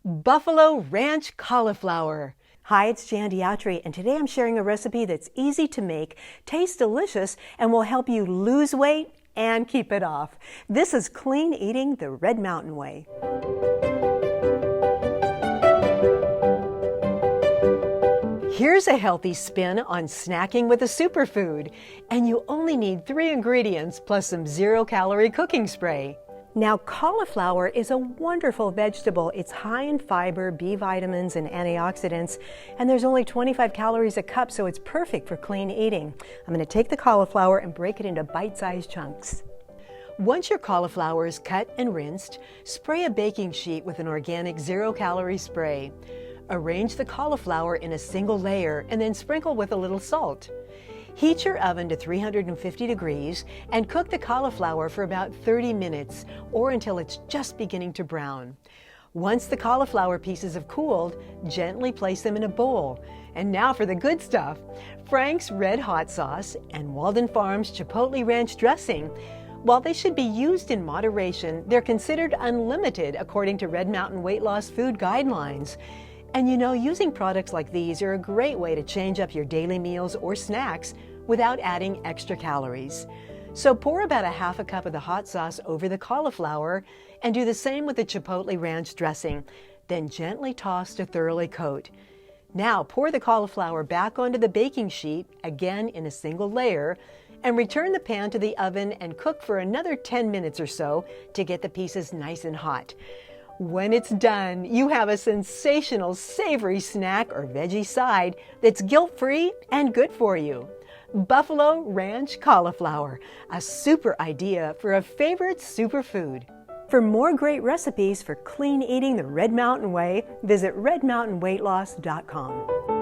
Buffalo Ranch Cauliflower. Hi, it's Jan Diatri, and today I'm sharing a recipe that's easy to make, tastes delicious, and will help you lose weight and keep it off. This is clean eating the Red Mountain way. Here's a healthy spin on snacking with a superfood, and you only need 3 ingredients plus some zero-calorie cooking spray. Now, cauliflower is a wonderful vegetable. It's high in fiber, B vitamins, and antioxidants, and there's only 25 calories a cup, so it's perfect for clean eating. I'm going to take the cauliflower and break it into bite-sized chunks. Once your cauliflower is cut and rinsed, spray a baking sheet with an organic zero-calorie spray. Arrange the cauliflower in a single layer and then sprinkle with a little salt. Heat your oven to 350 degrees and cook the cauliflower for about 30 minutes or until it's just beginning to brown. Once the cauliflower pieces have cooled, gently place them in a bowl. And now for the good stuff: Frank's Red Hot Sauce and Walden Farms Chipotle Ranch Dressing. While they should be used in moderation, they're considered unlimited according to Red Mountain Weight Loss Food Guidelines. And you know, using products like these are a great way to change up your daily meals or snacks without adding extra calories. So pour about a half a cup of the hot sauce over the cauliflower and do the same with the Chipotle Ranch dressing. Then gently toss to thoroughly coat. Now pour the cauliflower back onto the baking sheet, again in a single layer, and return the pan to the oven and cook for another 10 minutes or so to get the pieces nice and hot. When it's done, you have a sensational savory snack or veggie side that's guilt-free and good for you. Buffalo Ranch Cauliflower, a super idea for a favorite superfood. For more great recipes for clean eating the Red Mountain way, visit redmountainweightloss.com.